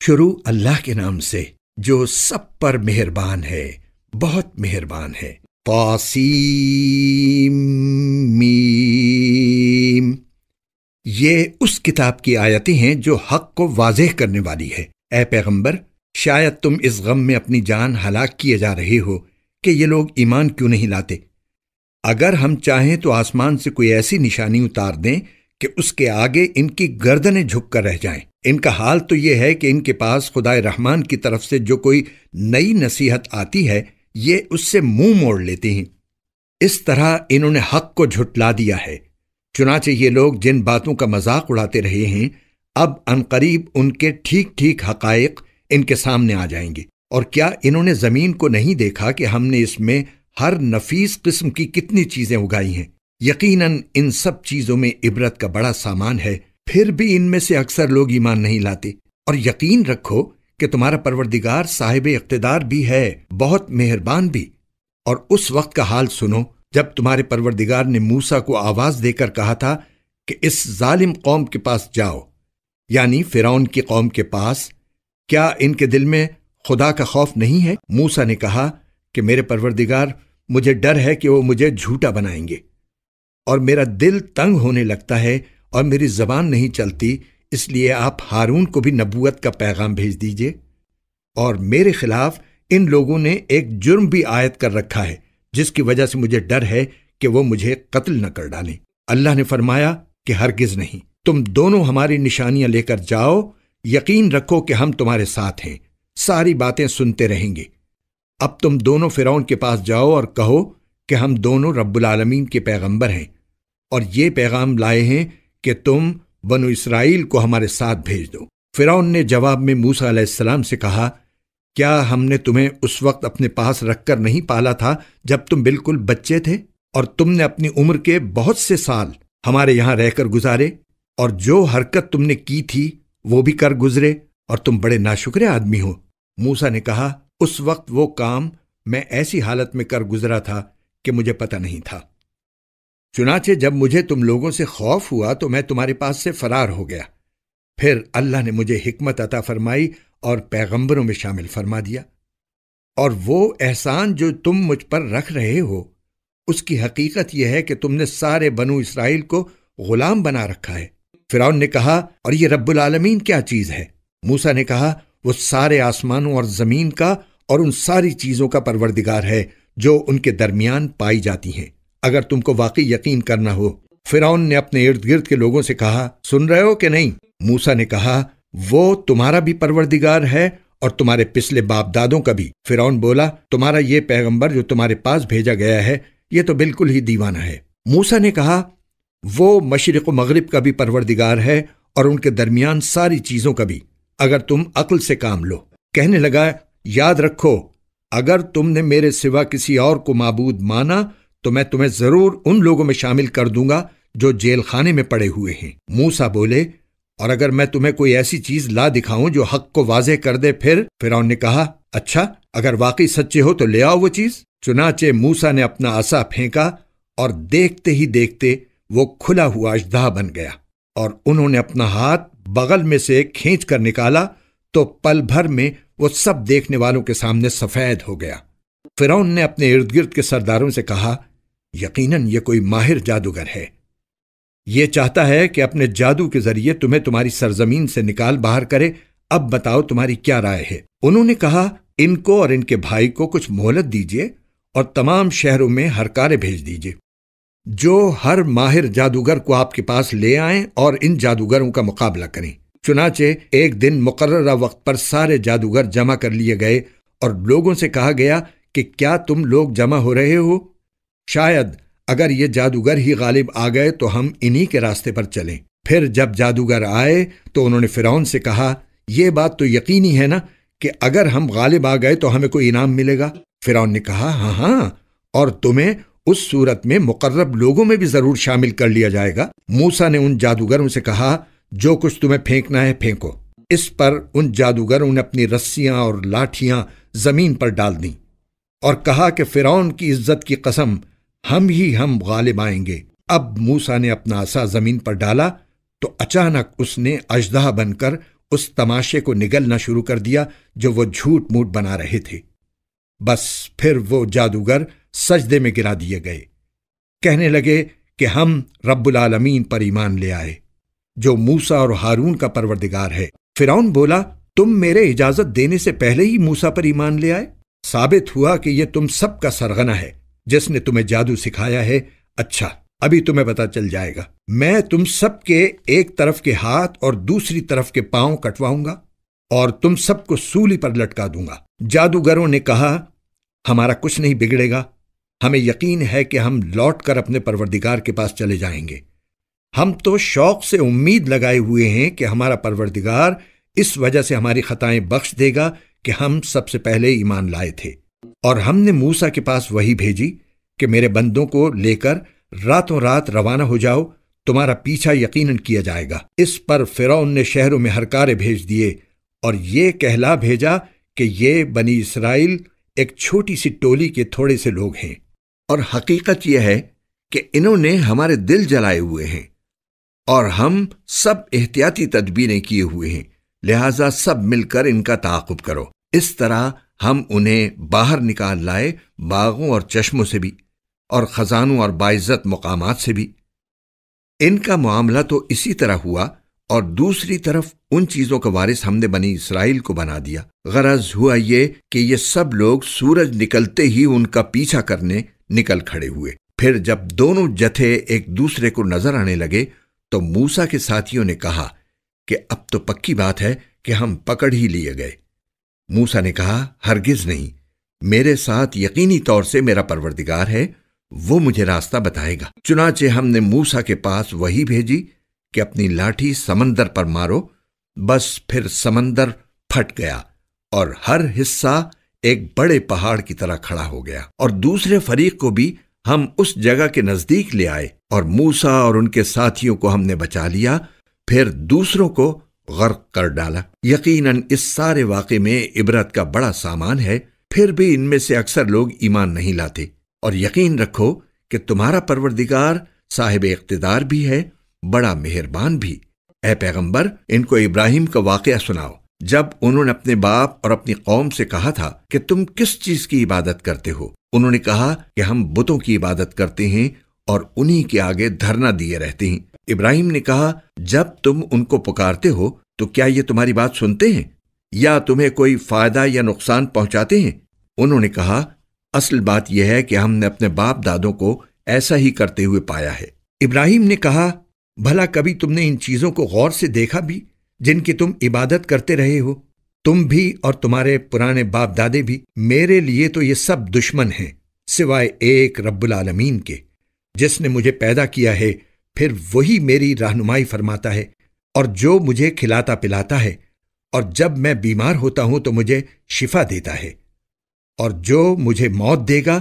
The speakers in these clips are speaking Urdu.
شروع اللہ کے نام سے جو سب پر مہربان ہے، بہت مہربان ہے۔ طاسیم میم، یہ اس کتاب کی آیتیں ہیں جو حق کو واضح کرنے والی ہے۔ اے پیغمبر، شاید تم اس غم میں اپنی جان ہلاک کیے جا رہے ہو کہ یہ لوگ ایمان کیوں نہیں لاتے۔ اگر ہم چاہیں تو آسمان سے کوئی ایسی نشانی اتار دیں کہ اس کے آگے ان کی گردنیں جھک کر رہ جائیں۔ ان کا حال تو یہ ہے کہ ان کے پاس خدائے رحمان کی طرف سے جو کوئی نئی نصیحت آتی ہے یہ اس سے منہ موڑ لیتے ہیں۔ اس طرح انہوں نے حق کو جھٹلا دیا ہے۔ چنانچہ یہ لوگ جن باتوں کا مذاق اڑاتے رہے ہیں، اب عنقریب ان کے ٹھیک ٹھیک حقائق ان کے سامنے آ جائیں گے۔ اور کیا انہوں نے زمین کو نہیں دیکھا کہ ہم نے اس میں ہر نفیس قسم کی کتنی چیزیں اگائی ہیں؟ یقیناً ان سب چیزوں میں عبرت کا بڑا سامان ہے، پھر بھی ان میں سے اکثر لوگ ایمان نہیں لاتے۔ اور یقین رکھو کہ تمہارا پروردگار صاحب اقتدار بھی ہے، بہت مہربان بھی۔ اور اس وقت کا حال سنو جب تمہارے پروردگار نے موسیٰ کو آواز دے کر کہا تھا کہ اس ظالم قوم کے پاس جاؤ، یعنی فرعون کی قوم کے پاس۔ کیا ان کے دل میں خدا کا خوف نہیں ہے؟ موسیٰ نے کہا کہ میرے پروردگار، مجھے ڈر ہے کہ وہ مجھے جھوٹا بنائیں گے، اور میرا دل تنگ ہونے لگتا ہے اور میری زبان نہیں چلتی، اس لیے آپ ہارون کو بھی نبوت کا پیغام بھیج دیجئے۔ اور میرے خلاف ان لوگوں نے ایک جرم بھی عائد کر رکھا ہے جس کی وجہ سے مجھے ڈر ہے کہ وہ مجھے قتل نہ کر ڈالیں۔ اللہ نے فرمایا کہ ہرگز نہیں، تم دونوں ہماری نشانیاں لے کر جاؤ، یقین رکھو کہ ہم تمہارے ساتھ ہیں، ساری باتیں سنتے رہیں گے۔ اب تم دونوں فرعون کے پاس جاؤ اور کہو کہ ہم دونوں رب العالمین کے پیغمبر ہیں، اور یہ پیغام لائے ہیں کہ تم بنو اسرائیل کو ہمارے ساتھ بھیج دو۔ فرعون نے جواب میں موسیٰ علیہ السلام سے کہا، کیا ہم نے تمہیں اس وقت اپنے پاس رکھ کر نہیں پالا تھا جب تم بالکل بچے تھے، اور تم نے اپنی عمر کے بہت سے سال ہمارے یہاں رہ کر گزارے، اور جو حرکت تم نے کی تھی وہ بھی کر گزرے، اور تم بڑے ناشکرے آدمی ہو۔ موسیٰ نے کہا، اس وقت وہ کام میں ایسی حالت میں کر گزرا تھا کہ مجھے پتہ نہیں تھا۔ چنانچہ جب مجھے تم لوگوں سے خوف ہوا تو میں تمہارے پاس سے فرار ہو گیا۔ پھر اللہ نے مجھے حکمت عطا فرمائی اور پیغمبروں میں شامل فرما دیا۔ اور وہ احسان جو تم مجھ پر رکھ رہے ہو، اس کی حقیقت یہ ہے کہ تم نے سارے بنو اسرائیل کو غلام بنا رکھا ہے۔ فرعون نے کہا، اور یہ رب العالمین کیا چیز ہے؟ موسیٰ نے کہا، وہ سارے آسمانوں اور زمین کا اور ان ساری چیزوں کا پروردگار ہے جو ان کے درمیان پائی جاتی ہیں، اگر تم کو واقعی یقین کرنا ہو۔ فرعون نے اپنے ارد گرد کے لوگوں سے کہا، سن رہے ہو کہ نہیں؟ موسیٰ نے کہا، وہ تمہارا بھی پروردگار ہے اور تمہارے پچھلے باپ دادوں کا بھی۔ فرعون بولا، تمہارا یہ پیغمبر جو تمہارے پاس بھیجا گیا ہے یہ تو بالکل ہی دیوانہ ہے۔ موسیٰ نے کہا، وہ مشرق و مغرب کا بھی پروردگار ہے اور ان کے درمیان ساری چیزوں کا بھی، اگر تم عقل سے کام لو۔ کہنے لگا، یاد رکھو، اگر تم نے میرے سوا کسی اور کو معبود مانا تو میں تمہیں ضرور ان لوگوں میں شامل کر دوں گا جو جیل خانے میں پڑے ہوئے ہیں۔ موسیٰ بولے، اور اگر میں تمہیں کوئی ایسی چیز لا دکھاؤں جو حق کو واضح کر دے پھر؟ فرعون نے کہا، اچھا، اگر واقعی سچے ہو تو لے آؤ وہ چیز۔ چنانچہ موسیٰ نے اپنا عصا پھینکا اور دیکھتے ہی دیکھتے وہ کھلا ہوا اژدہا بن گیا، اور انہوں نے اپنا ہاتھ بغل میں سے کھینچ کر نکالا تو پل بھر میں وہ سب دیکھنے والوں کے سامنے سفید ہو گیا۔ فرعون نے اپنے ارد گرد کے سرداروں سے کہا، یقیناً یہ کوئی ماہر جادوگر ہے، یہ چاہتا ہے کہ اپنے جادو کے ذریعے تمہیں تمہاری سرزمین سے نکال باہر کرے۔ اب بتاؤ تمہاری کیا رائے ہے؟ انہوں نے کہا، ان کو اور ان کے بھائی کو کچھ مہلت دیجیے اور تمام شہروں میں ہرکارے بھیج دیجیے جو ہر ماہر جادوگر کو آپ کے پاس لے آئیں اور ان جادوگروں کا مقابلہ کریں۔ چنانچہ ایک دن مقررہ وقت پر سارے جادوگر جمع کر لیے گئے اور لوگوں سے کہا گیا کہ کیا تم لوگ جمع ہو رہے ہو؟ شاید اگر یہ جادوگر ہی غالب آ گئے تو ہم انہی کے راستے پر چلیں۔ پھر جب جادوگر آئے تو انہوں نے فرعون سے کہا، یہ بات تو یقینی ہے نا کہ اگر ہم غالب آ گئے تو ہمیں کوئی انعام ملے گا؟ فرعون نے کہا، ہاں ہاں، اور تمہیں اس صورت میں مقرب لوگوں میں بھی ضرور شامل کر لیا جائے گا۔ موسیٰ نے ان جادوگروں سے کہا، جو کچھ تمہیں پھینکنا ہے پھینکو۔ اس پر ان جادوگروں نے اپنی رسیاں اور لاٹھیاں زمین پر ڈال دیں اور کہا کہ فرعون کی عزت کی قسم، ہم غالب آئیں گے۔ اب موسیٰ نے اپنا عصا زمین پر ڈالا تو اچانک اس نے اژدہا بن کر اس تماشے کو نگلنا شروع کر دیا جو وہ جھوٹ موٹ بنا رہے تھے۔ بس پھر وہ جادوگر سجدے میں گرا دیے گئے، کہنے لگے کہ ہم رب العالمین پر ایمان لے آئے جو موسیٰ اور ہارون کا پروردگار ہے۔ فرعون بولا، تم میرے اجازت دینے سے پہلے ہی موسیٰ پر ایمان لے آئے؟ ثابت ہوا کہ یہ تم سب کا سرغنہ ہے جس نے تمہیں جادو سکھایا ہے۔ اچھا، ابھی تمہیں پتہ چل جائے گا۔ میں تم سب کے ایک طرف کے ہاتھ اور دوسری طرف کے پاؤں کٹواؤں گا اور تم سب کو سولی پر لٹکا دوں گا۔ جادوگروں نے کہا، ہمارا کچھ نہیں بگڑے گا، ہمیں یقین ہے کہ ہم لوٹ کر اپنے پروردگار کے پاس چلے جائیں گے۔ ہم تو شوق سے امید لگائے ہوئے ہیں کہ ہمارا پروردگار اس وجہ سے ہماری خطائیں بخش دے گا کہ ہم سب سے پہلے ایمان لائے تھے، اور ہم نے موسیٰ کے پاس وحی بھیجی کہ میرے بندوں کو لے کر راتوں رات روانہ ہو جاؤ، تمہارا پیچھا یقیناً کیا جائے گا۔ اس پر فرعون نے شہروں میں ہرکارے بھیج دیے اور یہ کہلا بھیجا کہ یہ بنی اسرائیل ایک چھوٹی سی ٹولی کے تھوڑے سے لوگ ہیں، اور حقیقت یہ ہے کہ انہوں نے ہمارے دل جلائے ہوئے ہیں اور ہم سب احتیاطی تدبیریں کیے ہوئے ہیں، لہٰذا سب مل کر ان کا تعاقب کرو۔ اس طرح ہم انہیں باہر نکال لائے، باغوں اور چشموں سے بھی اور خزانوں اور باعزت مقامات سے بھی۔ ان کا معاملہ تو اسی طرح ہوا، اور دوسری طرف ان چیزوں کا وارث ہم نے بنی اسرائیل کو بنا دیا۔ غرض ہوا یہ کہ یہ سب لوگ سورج نکلتے ہی ان کا پیچھا کرنے نکل کھڑے ہوئے۔ پھر جب دونوں جتھے ایک دوسرے کو نظر آنے لگے تو موسیٰ کے ساتھیوں نے کہا کہ اب تو پکی بات ہے کہ ہم پکڑ ہی لیے گئے۔ موسیٰ نے کہا، ہرگز نہیں، میرے ساتھ یقینی طور سے میرا پروردگار ہے، وہ مجھے راستہ بتائے گا۔ چنانچہ ہم نے موسیٰ کے پاس وحی بھیجی کہ اپنی لاٹھی سمندر پر مارو، بس پھر سمندر پھٹ گیا اور ہر حصہ ایک بڑے پہاڑ کی طرح کھڑا ہو گیا، اور دوسرے فریق کو بھی ہم اس جگہ کے نزدیک لے آئے، اور موسیٰ اور ان کے ساتھیوں کو ہم نے بچا لیا، پھر دوسروں کو غرق کر ڈالا۔ یقیناً اس سارے واقعے میں عبرت کا بڑا سامان ہے، پھر بھی ان میں سے اکثر لوگ ایمان نہیں لاتے۔ اور یقین رکھو کہ تمہارا پروردگار صاحب اقتدار بھی ہے، بڑا مہربان بھی۔ اے پیغمبر، ان کو ابراہیم کا واقعہ سناؤ جب انہوں نے اپنے باپ اور اپنی قوم سے کہا تھا کہ تم کس چیز کی عبادت کرتے ہو؟ انہوں نے کہا کہ ہم بتوں کی عبادت کرتے ہیں اور انہی کے آگے دھرنا دیے رہتے ہیں۔ ابراہیم نے کہا، جب تم ان کو پکارتے ہو تو کیا یہ تمہاری بات سنتے ہیں یا تمہیں کوئی فائدہ یا نقصان پہنچاتے ہیں؟ انہوں نے کہا، اصل بات یہ ہے کہ ہم نے اپنے باپ دادوں کو ایسا ہی کرتے ہوئے پایا ہے۔ ابراہیم نے کہا، بھلا کبھی تم نے ان چیزوں کو غور سے دیکھا بھی جن کی تم عبادت کرتے رہے ہو؟ تم بھی اور تمہارے پرانے باپ دادے بھی۔ میرے لیے تو یہ سب دشمن ہیں سوائے ایک رب العالمین کے، جس نے مجھے پیدا کیا ہے، پھر وہی میری رہنمائی فرماتا ہے اور جو مجھے کھلاتا پلاتا ہے، اور جب میں بیمار ہوتا ہوں تو مجھے شفا دیتا ہے، اور جو مجھے موت دے گا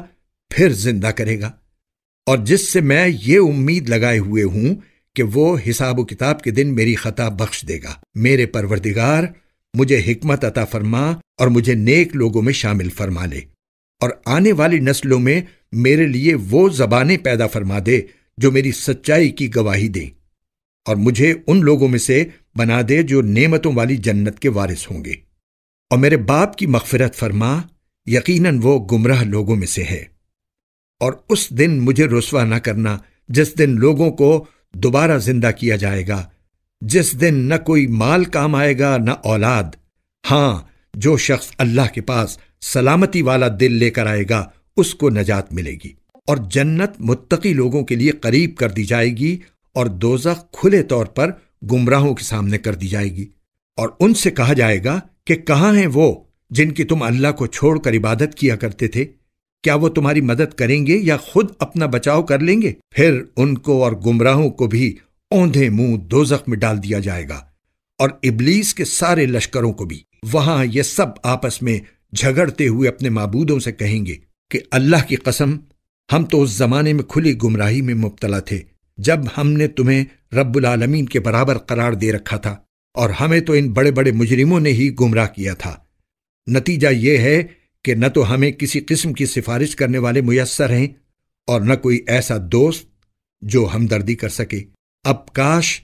پھر زندہ کرے گا، اور جس سے میں یہ امید لگائے ہوئے ہوں کہ وہ حساب و کتاب کے دن میری خطا بخش دے گا۔ میرے پروردگار مجھے حکمت عطا فرما اور مجھے نیک لوگوں میں شامل فرما لے، اور آنے والی نسلوں میں میرے لیے وہ زبانیں پیدا فرما دے جو میری سچائی کی گواہی دیں، اور مجھے ان لوگوں میں سے بنا دے جو نعمتوں والی جنت کے وارث ہوں گے، اور میرے باپ کی مغفرت فرما، یقیناً وہ گمراہ لوگوں میں سے ہے۔ اور اس دن مجھے رسوا نہ کرنا جس دن لوگوں کو دوبارہ زندہ کیا جائے گا، جس دن نہ کوئی مال کام آئے گا نہ اولاد۔ ہاں، جو شخص اللہ کے پاس سلامتی والا دل لے کر آئے گا اس کو نجات ملے گی، اور جنت متقی لوگوں کے لیے قریب کر دی جائے گی، اور دوزخ کھلے طور پر گمراہوں کے سامنے کر دی جائے گی، اور ان سے کہا جائے گا کہ کہاں ہیں وہ جن کی تم اللہ کو چھوڑ کر عبادت کیا کرتے تھے؟ کیا وہ تمہاری مدد کریں گے یا خود اپنا بچاؤ کر لیں گے؟ پھر ان کو اور گمراہوں کو بھی اوندھے منہ دوزخ میں ڈال دیا جائے گا، اور ابلیس کے سارے لشکروں کو بھی۔ وہاں یہ سب آپس میں جھگڑتے ہوئے اپنے معبودوں سے کہیں گے کہ اللہ کی قسم، ہم تو اس زمانے میں کھلی گمراہی میں مبتلا تھے جب ہم نے تمہیں رب العالمین کے برابر قرار دے رکھا تھا، اور ہمیں تو ان بڑے بڑے مجرموں نے ہی گمراہ کیا تھا۔ نتیجہ یہ ہے کہ نہ تو ہمیں کسی قسم کی سفارش کرنے والے میسر ہیں اور نہ کوئی ایسا دوست جو ہمدردی کر سکے۔ اب کاش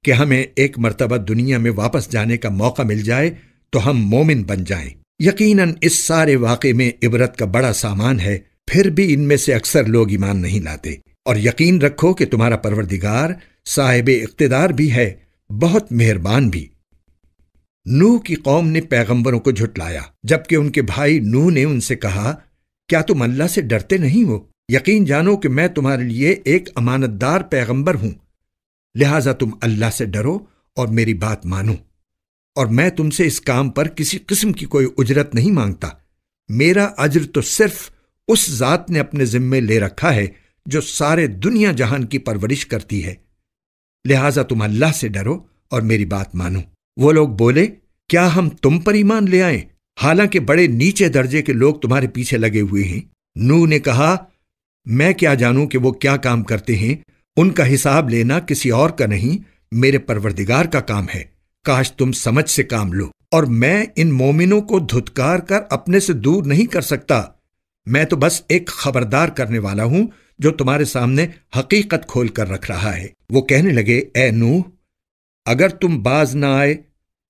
کہ ہمیں ایک مرتبہ دنیا میں واپس جانے کا موقع مل جائے تو ہم مومن بن جائیں۔ یقیناً اس سارے واقعے میں عبرت کا بڑا سامان ہے، پھر بھی ان میں سے اکثر لوگ ایمان نہیں لاتے۔ اور یقین رکھو کہ تمہارا پروردگار صاحب اقتدار بھی ہے، بہت مہربان بھی۔ نوح کی قوم نے پیغمبروں کو جھٹلایا، جبکہ ان کے بھائی نوح نے ان سے کہا، کیا تم اللہ سے ڈرتے نہیں ہو؟ یقین جانو کہ میں تمہارے لیے ایک امانت دار پیغمبر ہوں، لہٰذا تم اللہ سے ڈرو اور میری بات مانو، اور میں تم سے اس کام پر کسی قسم کی کوئی اجرت نہیں مانگتا۔ میرا اجر تو صرف اس ذات نے اپنے ذمے لے رکھا ہے جو سارے دنیا جہان کی پرورش کرتی ہے، لہٰذا تم اللہ سے ڈرو اور میری بات مانو۔ وہ لوگ بولے، کیا ہم تم پر ایمان لے آئیں، حالانکہ بڑے نیچے درجے کے لوگ تمہارے پیچھے لگے ہوئے ہیں؟ نوح نے کہا، میں کیا جانوں کہ وہ کیا کام کرتے ہیں، ان کا حساب لینا کسی اور کا نہیں، میرے پروردگار کا کام ہے، کاش تم سمجھ سے کام لو۔ اور میں ان مومنوں کو دھتکار کر اپنے سے دور نہیں کر سکتا، میں تو بس ایک خبردار کرنے والا ہوں جو تمہارے سامنے حقیقت کھول کر رکھ رہا ہے۔ وہ کہنے لگے، اے نوح، اگر تم باز نہ آئے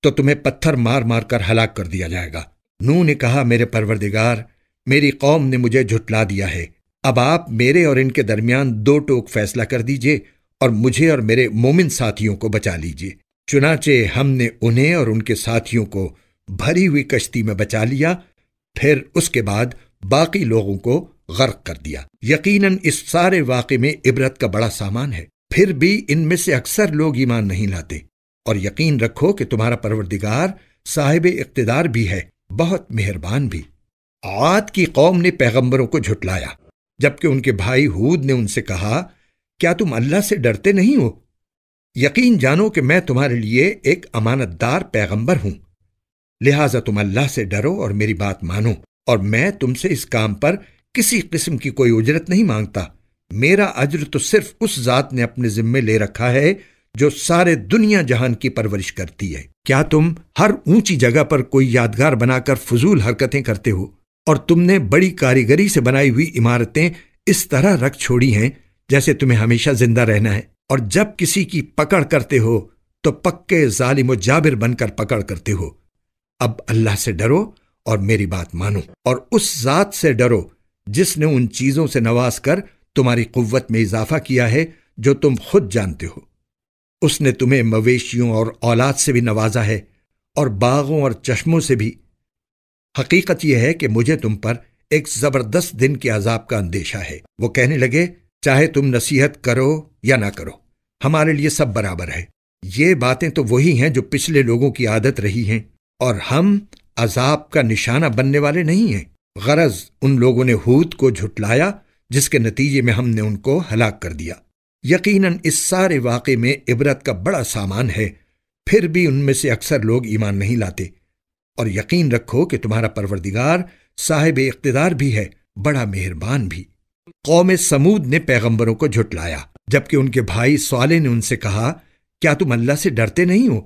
تو تمہیں پتھر مار مار کر ہلاک کر دیا جائے گا۔ نوح نے کہا، میرے پروردگار، میری قوم نے مجھے جھٹلا دیا ہے، اب آپ میرے اور ان کے درمیان دو ٹوک فیصلہ کر دیجئے اور مجھے اور میرے مومن ساتھیوں کو بچا لیجئے۔ چنانچہ ہم نے انہیں اور ان کے ساتھیوں کو بھری ہوئی کشتی میں بچا لیا، پھر اس کے بعد باقی لوگوں کو غرق کر دیا۔ یقیناً اس سارے واقعے میں عبرت کا بڑا سامان ہے، پھر بھی ان میں سے اکثر لوگ ایمان نہیں لاتے۔ اور یقین رکھو کہ تمہارا پروردگار صاحب اقتدار بھی ہے، بہت مہربان بھی۔ عاد کی قوم نے پیغمبروں کو جھٹلایا، جبکہ ان کے بھائی ہود نے ان سے کہا، کیا تم اللہ سے ڈرتے نہیں ہو؟ یقین جانو کہ میں تمہارے لیے ایک امانت دار پیغمبر ہوں، لہٰذا تم اللہ سے ڈرو اور میری بات مانو، اور میں تم سے اس کام پر کسی قسم کی کوئی اجرت نہیں مانگتا، میرا اجر تو صرف اس ذات نے اپنے ذمے لے رکھا ہے جو سارے دنیا جہان کی پرورش کرتی ہے۔ کیا تم ہر اونچی جگہ پر کوئی یادگار بنا کر فضول حرکتیں کرتے ہو، اور تم نے بڑی کاریگری سے بنائی ہوئی عمارتیں اس طرح رکھ چھوڑی ہیں جیسے تمہیں ہمیشہ زندہ رہنا ہے، اور جب کسی کی پکڑ کرتے ہو تو پکے ظالم و جابر بن کر پکڑ کرتے ہو۔ اب اللہ سے ڈرو اور میری بات مانو، اور اس ذات سے ڈرو جس نے ان چیزوں سے نواز کر تمہاری قوت میں اضافہ کیا ہے جو تم خود جانتے ہو۔ اس نے تمہیں مویشیوں اور اولاد سے بھی نوازا ہے، اور باغوں اور چشموں سے بھی۔ حقیقت یہ ہے کہ مجھے تم پر ایک زبردست دن کے عذاب کا اندیشہ ہے۔ وہ کہنے لگے، چاہے تم نصیحت کرو یا نہ کرو، ہمارے لیے سب برابر ہے۔ یہ باتیں تو وہی ہیں جو پچھلے لوگوں کی عادت رہی ہیں، اور ہم عذاب کا نشانہ بننے والے نہیں ہیں۔ غرض ان لوگوں نے ہود کو جھٹلایا، جس کے نتیجے میں ہم نے ان کو ہلاک کر دیا۔ یقیناً اس سارے واقعے میں عبرت کا بڑا سامان ہے، پھر بھی ان میں سے اکثر لوگ ایمان نہیں لاتے۔ اور یقین رکھو کہ تمہارا پروردگار صاحب اقتدار بھی ہے، بڑا مہربان بھی۔ قوم سمود نے پیغمبروں کو جھٹلایا، جبکہ ان کے بھائی صالح نے ان سے کہا، کیا تم اللہ سے ڈرتے نہیں ہو؟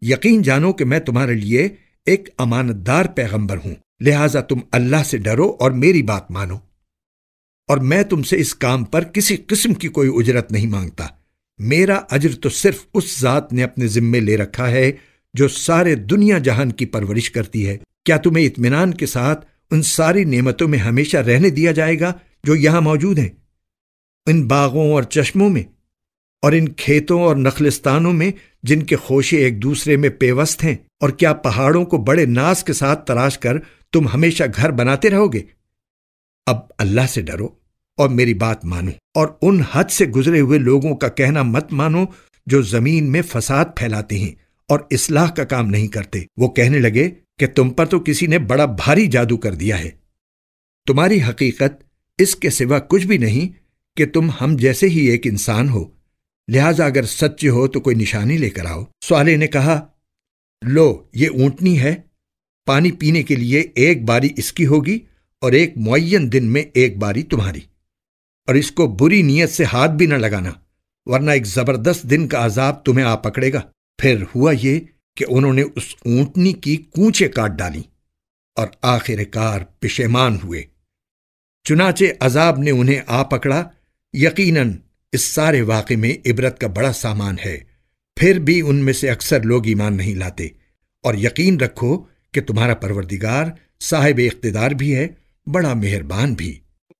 یقین جانو کہ میں تمہارے لیے ایک امانت دار پیغمبر ہوں، لہٰذا تم اللہ سے ڈرو اور میری بات مانو، اور میں تم سے اس کام پر کسی قسم کی کوئی اجرت نہیں مانگتا، میرا اجر تو صرف اس ذات نے اپنے ذمے لے رکھا ہے جو سارے دنیا جہان کی پرورش کرتی ہے۔ کیا تمہیں اطمینان کے ساتھ ان ساری نعمتوں میں ہمیشہ رہنے دیا جائے گا جو یہاں موجود ہیں، ان باغوں اور چشموں میں، اور ان کھیتوں اور نخلستانوں میں جن کے خوشے ایک دوسرے میں پیوست ہیں؟ اور کیا پہاڑوں کو بڑے ناز کے ساتھ تراش کر تم ہمیشہ گھر بناتے رہو گے؟ اب اللہ سے ڈرو اور میری بات مانو، اور ان حد سے گزرے ہوئے لوگوں کا کہنا مت مانو جو زمین میں فساد پھیلاتے ہیں اور اصلاح کا کام نہیں کرتے۔ وہ کہنے لگے کہ تم پر تو کسی نے بڑا بھاری جادو کر دیا ہے، تمہاری حقیقت اس کے سوا کچھ بھی نہیں کہ تم ہم جیسے ہی ایک انسان ہو، لہٰذا اگر سچے ہو تو کوئی نشانی لے کر آؤ۔ صالح نے کہا، لو یہ اونٹنی ہے، پانی پینے کے لیے ایک باری اس کی ہوگی اور ایک معین دن میں ایک باری تمہاری، اور اس کو بری نیت سے ہاتھ بھی نہ لگانا، ورنہ ایک زبردست دن کا عذاب تمہیں آ پکڑے گا۔ پھر ہوا یہ کہ انہوں نے اس اونٹنی کی کونچیں کاٹ ڈالیں اور آخر کار پشیمان ہوئے، چنانچہ عذاب نے انہیں آ پکڑا۔ یقیناً اس سارے واقعے میں عبرت کا بڑا سامان ہے، پھر بھی ان میں سے اکثر لوگ ایمان نہیں لاتے، اور یقین رکھو کہ تمہارا پروردگار صاحب اقتدار بھی ہے، بڑا مہربان بھی۔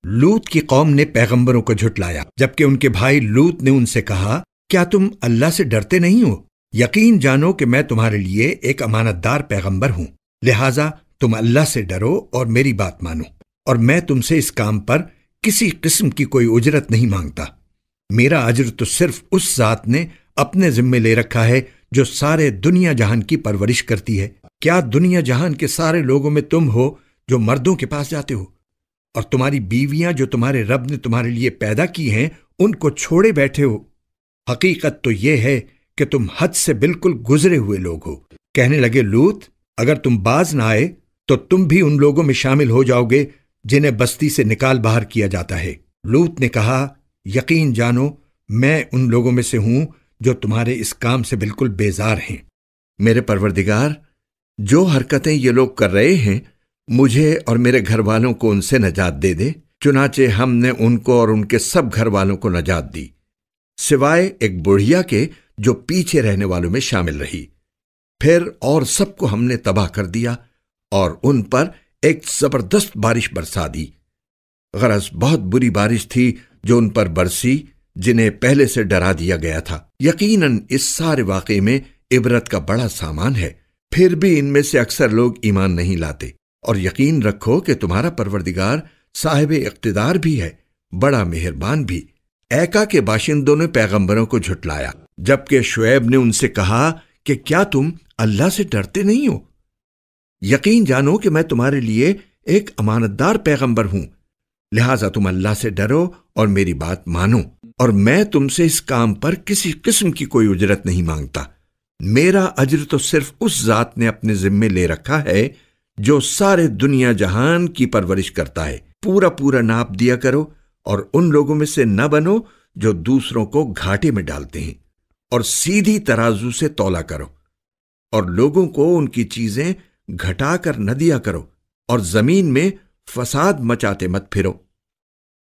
لوط کی قوم نے پیغمبروں کو جھٹلایا، جبکہ ان کے بھائی لوط نے ان سے کہا، کیا تم اللہ سے ڈرتے نہیں ہو؟ یقین جانو کہ میں تمہارے لیے ایک امانت دار پیغمبر ہوں، لہٰذا تم اللہ سے ڈرو اور میری بات مانو، اور میں تم سے اس کام پر کسی قسم کی کوئی اجرت نہیں مانگتا۔ میرا اجر تو صرف اس ذات نے اپنے ذمے لے رکھا ہے جو سارے دنیا جہان کی پرورش کرتی ہے۔ کیا دنیا جہان کے سارے لوگوں میں تم ہو جو مردوں کے پاس جاتے ہو، اور تمہاری بیویاں جو تمہارے رب نے تمہارے لیے پیدا کی ہیں ان کو چھوڑے بیٹھے ہو؟ حقیقت تو یہ ہے کہ تم حد سے بالکل گزرے ہوئے لوگ ہو۔ کہنے لگے، لوط، اگر تم باز نہ آئے تو تم بھی ان لوگوں میں شامل ہو جاؤ گے جنہیں بستی سے نکال باہر کیا جاتا ہے۔ لوط نے کہا، یقین جانو میں ان لوگوں میں سے ہوں جو تمہارے اس کام سے بالکل بیزار ہیں۔ میرے پروردگار، جو حرکتیں یہ لوگ کر رہے ہیں، مجھے اور میرے گھر والوں کو ان سے نجات دے دے۔ چنانچہ ہم نے ان کو اور ان کے سب گھر والوں کو نجات دی، سوائے ایک بڑھیا کے جو پیچھے رہنے والوں میں شامل رہی۔ پھر اور سب کو ہم نے تباہ کر دیا اور ان پر ایک زبردست بارش برسا دی۔ غرض بہت بری بارش تھی جو ان پر برسی، جنہیں پہلے سے ڈرا دیا گیا تھا۔ یقیناً اس سارے واقعے میں عبرت کا بڑا سامان ہے، پھر بھی ان میں سے اکثر لوگ ایمان نہیں لاتے۔ اور یقین رکھو کہ تمہارا پروردگار صاحب اقتدار بھی ہے، بڑا مہربان بھی۔ ایکا کے باشندوں نے پیغمبروں کو جھٹلایا، جبکہ شعیب نے ان سے کہا کہ کیا تم اللہ سے ڈرتے نہیں ہو؟ یقین جانو کہ میں تمہارے لیے ایک امانت دار پیغمبر ہوں، لہٰذا تم اللہ سے ڈرو اور میری بات مانو، اور میں تم سے اس کام پر کسی قسم کی کوئی اجرت نہیں مانگتا۔ میرا اجر تو صرف اس ذات نے اپنے ذمے لے رکھا ہے جو سارے دنیا جہان کی پرورش کرتا ہے۔ پورا پورا ناپ دیا کرو، اور ان لوگوں میں سے نہ بنو جو دوسروں کو گھاٹے میں ڈالتے ہیں، اور سیدھی ترازو سے تولا کرو، اور لوگوں کو ان کی چیزیں گھٹا کر نہ دیا کرو، اور زمین میں فساد مچاتے مت پھرو۔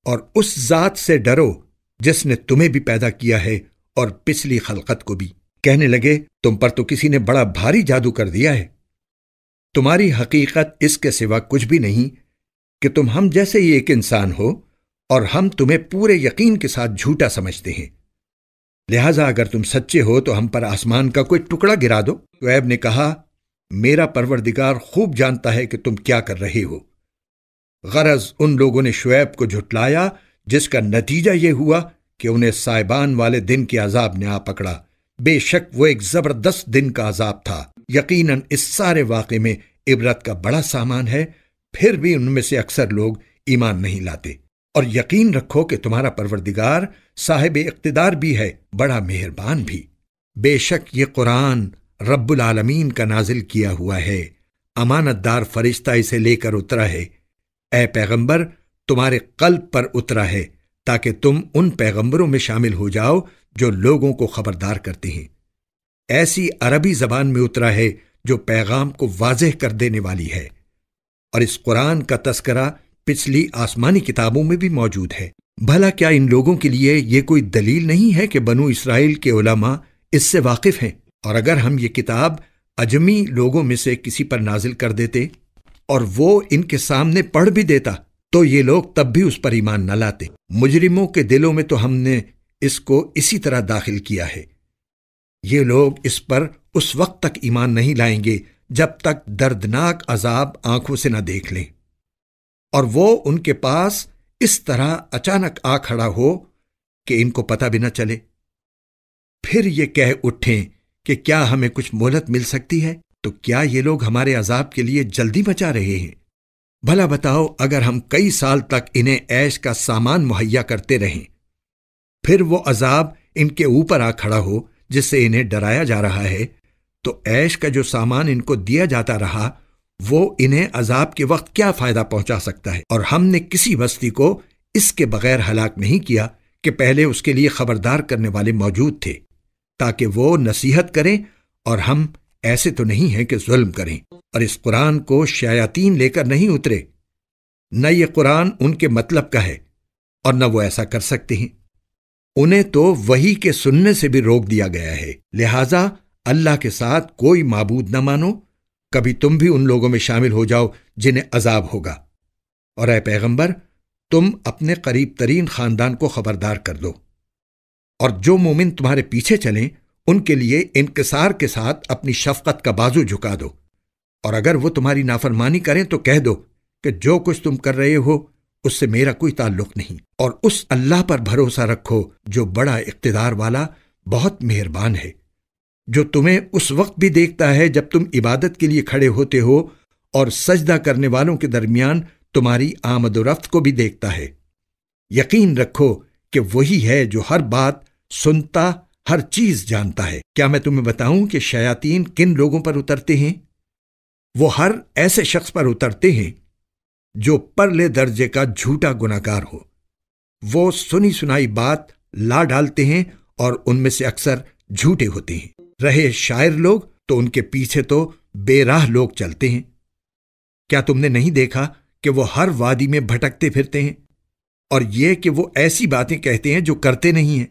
اور اس ذات سے ڈرو جس نے تمہیں بھی پیدا کیا ہے اور پچھلی خلقت کو بھی۔ کہنے لگے، تم پر تو کسی نے بڑا بھاری جادو کر دیا ہے۔ تمہاری حقیقت اس کے سوا کچھ بھی نہیں کہ تم ہم جیسے ہی ایک انسان ہو، اور ہم تمہیں پورے یقین کے ساتھ جھوٹا سمجھتے ہیں۔ لہٰذا اگر تم سچے ہو تو ہم پر آسمان کا کوئی ٹکڑا گرا دو۔ شعیب نے کہا، میرا پروردگار خوب جانتا ہے کہ تم کیا کر رہے ہو۔ غرض ان لوگوں نے شعیب کو جھٹلایا، جس کا نتیجہ یہ ہوا کہ انہیں سائبان والے دن کے عذاب نے آ پکڑا۔ بے شک وہ ایک زبردست دن کا عذاب تھا۔ یقیناً اس سارے واقعے میں عبرت کا بڑا سامان ہے، پھر بھی ان میں سے اکثر لوگ ایمان نہیں لاتے۔ اور یقین رکھو کہ تمہارا پروردگار صاحب اقتدار بھی ہے، بڑا مہربان بھی۔ بے شک یہ قرآن رب العالمین کا نازل کیا ہوا ہے، امانت دار فرشتہ اسے لے کر اترا ہے۔ اے پیغمبر، تمہارے قلب پر اترا ہے تاکہ تم ان پیغمبروں میں شامل ہو جاؤ جو لوگوں کو خبردار کرتے ہیں۔ ایسی عربی زبان میں اترا ہے جو پیغام کو واضح کر دینے والی ہے۔ اور اس قرآن کا تذکرہ پچھلی آسمانی کتابوں میں بھی موجود ہے۔ بھلا کیا ان لوگوں کے لیے یہ کوئی دلیل نہیں ہے کہ بنو اسرائیل کے علماء اس سے واقف ہیں؟ اور اگر ہم یہ کتاب اجمی لوگوں میں سے کسی پر نازل کر دیتے اور وہ ان کے سامنے پڑھ بھی دیتا تو یہ لوگ تب بھی اس پر ایمان نہ لاتے۔ مجرموں کے دلوں میں تو ہم نے اس کو اسی طرح داخل کیا ہے۔ یہ لوگ اس پر اس وقت تک ایمان نہیں لائیں گے جب تک دردناک عذاب آنکھوں سے نہ دیکھ لیں، اور وہ ان کے پاس اس طرح اچانک آ کھڑا ہو کہ ان کو پتہ بھی نہ چلے۔ پھر یہ کہہ اٹھیں کہ کیا ہمیں کچھ مہلت مل سکتی ہے؟ تو کیا یہ لوگ ہمارے عذاب کے لیے جلدی مچا رہے ہیں؟ بھلا بتاؤ، اگر ہم کئی سال تک انہیں عیش کا سامان مہیا کرتے رہیں، پھر وہ عذاب ان کے اوپر آ کھڑا ہو جس سے انہیں ڈرایا جا رہا ہے، تو عیش کا جو سامان ان کو دیا جاتا رہا وہ انہیں عذاب کے وقت کیا فائدہ پہنچا سکتا ہے؟ اور ہم نے کسی بستی کو اس کے بغیر ہلاک نہیں کیا کہ پہلے اس کے لیے خبردار کرنے والے موجود تھے تاکہ وہ نصیحت کریں، اور ہم ایسے تو نہیں ہیں کہ ظلم کریں۔ اور اس قرآن کو شیاطین لے کر نہیں اترے، نہ یہ قرآن ان کے مطلب کا ہے، اور نہ وہ ایسا کر سکتے ہیں۔ انہیں تو وحی کے سننے سے بھی روک دیا گیا ہے، لہذا اللہ کے ساتھ کوئی معبود نہ مانو، کبھی تم بھی ان لوگوں میں شامل ہو جاؤ جنہیں عذاب ہوگا۔ اور اے پیغمبر، تم اپنے قریب ترین خاندان کو خبردار کر دو، اور جو مومن تمہارے پیچھے چلیں ان کے لیے انکسار کے ساتھ اپنی شفقت کا بازو جھکا دو، اور اگر وہ تمہاری نافرمانی کریں تو کہہ دو کہ جو کچھ تم کر رہے ہو اس سے میرا کوئی تعلق نہیں، اور اس اللہ پر بھروسہ رکھو جو بڑا اقتدار والا، بہت مہربان ہے، جو تمہیں اس وقت بھی دیکھتا ہے جب تم عبادت کے لیے کھڑے ہوتے ہو، اور سجدہ کرنے والوں کے درمیان تمہاری آمد و رفت کو بھی دیکھتا ہے۔ یقین رکھو کہ وہی ہے جو ہر بات سنتا، ہر چیز جانتا ہے۔ کیا میں تمہیں بتاؤں کہ شیاطین کن لوگوں پر اترتے ہیں؟ وہ ہر ایسے شخص پر اترتے ہیں جو پرلے درجے کا جھوٹا گناہگار ہو۔ وہ سنی سنائی بات لا ڈالتے ہیں اور ان میں سے اکثر جھوٹے ہوتے ہیں۔ رہے شاعر لوگ تو ان کے پیچھے تو بے راہ لوگ چلتے ہیں۔ کیا تم نے نہیں دیکھا کہ وہ ہر وادی میں بھٹکتے پھرتے ہیں، اور یہ کہ وہ ایسی باتیں کہتے ہیں جو کرتے نہیں ہیں؟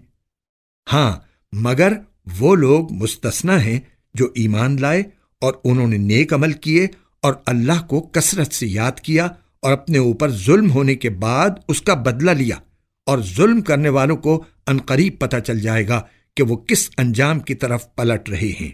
ہاں، مگر وہ لوگ مستثنی ہیں جو ایمان لائے اور انہوں نے نیک عمل کیے اور اللہ کو کثرت سے یاد کیا، اور اپنے اوپر ظلم ہونے کے بعد اس کا بدلہ لیا، اور ظلم کرنے والوں کو عنقریب پتہ چل جائے گا کہ وہ کس انجام کی طرف پلٹ رہے ہیں۔